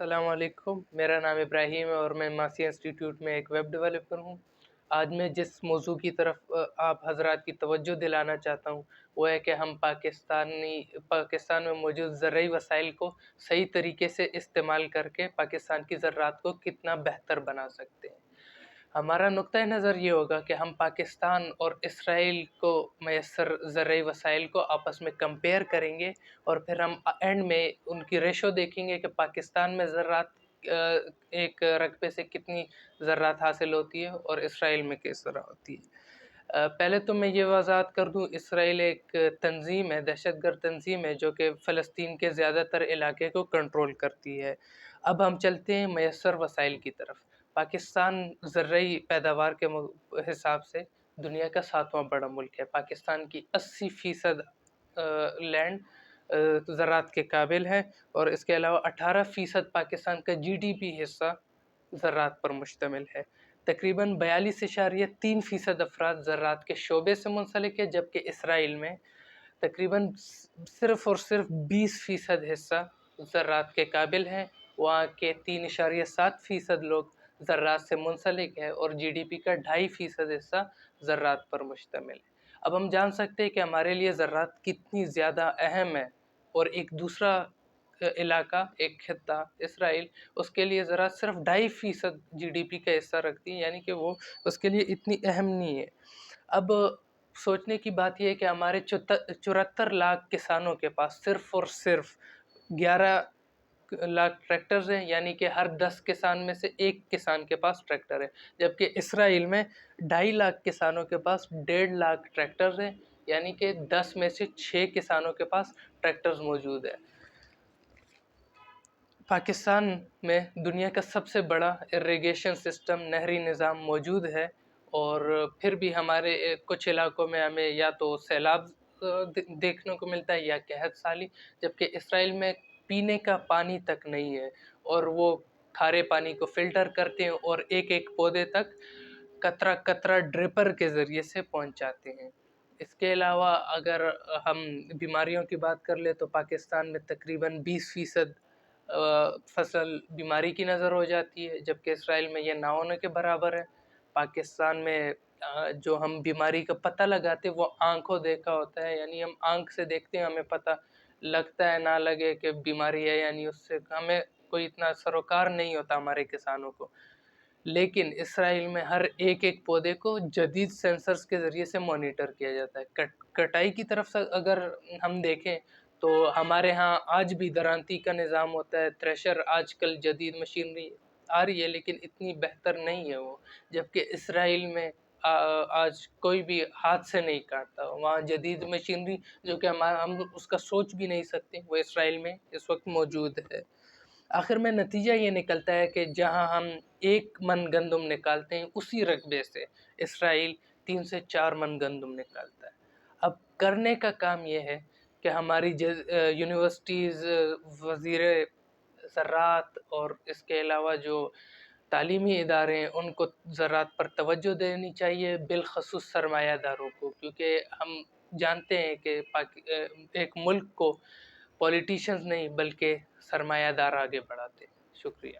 السلام علیکم، میرا نام ابراہیم ہے اور میں ماسیہ انسٹیٹیوٹ میں ایک ویب ڈیولپر ہوں۔ آج میں جس موضوع کی طرف آپ حضرات کی توجہ دلانا چاہتا ہوں وہ ہے کہ ہم پاکستان میں موجود زرعی وسائل کو صحیح طریقے سے استعمال کر کے پاکستان کی زراعت کو کتنا بہتر بنا سکتے ہیں۔ ہمارا نقطۂ نظر یہ ہوگا کہ ہم پاکستان اور اسرائیل کو میسر زرعی وسائل کو آپس میں کمپیئر کریں گے، اور پھر ہم اینڈ میں ان کی ریشو دیکھیں گے کہ پاکستان میں زراعت ایک رقبے سے کتنی زراعت حاصل ہوتی ہے اور اسرائیل میں کس طرح ہوتی ہے۔ پہلے تو میں یہ وضاحت کر دوں، اسرائیل ایک تنظیم ہے، دہشت گرد تنظیم ہے جو کہ فلسطین کے زیادہ تر علاقے کو کنٹرول کرتی ہے۔ اب ہم چلتے ہیں میسر وسائل کی طرف۔ پاکستان زرعی پیداوار کے حساب سے دنیا کا 7واں بڑا ملک ہے۔ پاکستان کی 80% لینڈ زراعت کے قابل ہے، اور اس کے علاوہ 18% پاکستان کا GDP حصہ زراعت پر مشتمل ہے۔ تقریباً 42.3% افراد زراعت کے شعبے سے منسلک ہے، جبکہ اسرائیل میں تقریباً صرف اور صرف 20% حصہ زراعت کے قابل ہے۔ وہاں کے 3.7% لوگ زراعت سے منسلک ہے اور GDP کا 2.5% حصہ زراعت پر مشتمل ہے۔ اب ہم جان سکتے ہیں کہ ہمارے لیے زراعت کتنی زیادہ اہم ہے، اور ایک دوسرا علاقہ، ایک خطہ اسرائیل، اس کے لیے زراعت صرف 2.5% GDP کا حصہ رکھتی ہے، یعنی کہ وہ اس کے لیے اتنی اہم نہیں ہے۔ اب سوچنے کی بات یہ ہے کہ ہمارے 74 لاکھ کسانوں کے پاس صرف اور صرف 11 لاکھ ٹریکٹرز ہیں، یعنی کہ ہر 10 کسان میں سے ایک کسان کے پاس ٹریکٹر ہے، جبکہ اسرائیل میں 2.5 لاکھ کسانوں کے پاس 1.5 لاکھ ٹریکٹرز ہیں، یعنی کہ 10 میں سے 6 کسانوں کے پاس ٹریکٹرز موجود ہے۔ پاکستان میں دنیا کا سب سے بڑا اریگیشن سسٹم، نہری نظام موجود ہے، اور پھر بھی ہمارے کچھ علاقوں میں ہمیں یا تو سیلاب دیکھنے کو ملتا ہے یا قحط سالی، جبکہ اسرائیل میں پینے کا پانی تک نہیں ہے، اور وہ کھارے پانی کو فلٹر کرتے ہیں اور ایک ایک پودے تک قطرہ قطرہ ڈرپر کے ذریعے سے پہنچاتے ہیں۔ اس کے علاوہ اگر ہم بیماریوں کی بات کر لیں تو پاکستان میں تقریباً 20% فصل بیماری کی نظر ہو جاتی ہے، جبکہ اسرائیل میں یہ نہ ہونے کے برابر ہے۔ پاکستان میں جو ہم بیماری کا پتہ لگاتے وہ آنکھوں دیکھا ہوتا ہے، یعنی ہم آنکھ سے دیکھتے ہیں، ہمیں پتہ لگتا ہے نہ لگے کہ بیماری ہے، یعنی اس سے ہمیں کوئی اتنا سروکار نہیں ہوتا ہمارے کسانوں کو۔ لیکن اسرائیل میں ہر ایک ایک پودے کو جدید سینسرز کے ذریعے سے مانیٹر کیا جاتا ہے۔ کٹائی کی طرف سے اگر ہم دیکھیں تو ہمارے ہاں آج بھی درانتی کا نظام ہوتا ہے، تھریشر آج کل جدید مشینری آ رہی ہے لیکن اتنی بہتر نہیں ہے وہ، جبکہ اسرائیل میں آج کوئی بھی ہاتھ سے نہیں کاٹتا، وہاں جدید مشینری جو کہ ہم اس کا سوچ بھی نہیں سکتے، وہ اسرائیل میں اس وقت موجود ہے۔ آخر میں نتیجہ یہ نکلتا ہے کہ جہاں ہم 1 من گندم نکالتے ہیں، اسی رقبے سے اسرائیل 3 سے 4 من گندم نکالتا ہے۔ اب کرنے کا کام یہ ہے کہ ہماری یونیورسٹیز، وزیر زراعت اور اس کے علاوہ جو تعلیمی ادارے ہیں ان کو زراعت پر توجہ دینی چاہیے، بالخصوص سرمایہ داروں کو، کیونکہ ہم جانتے ہیں کہ ایک ملک کو پولیٹیشنز نہیں بلکہ سرمایہ دار آگے بڑھاتے ہیں۔ شکریہ۔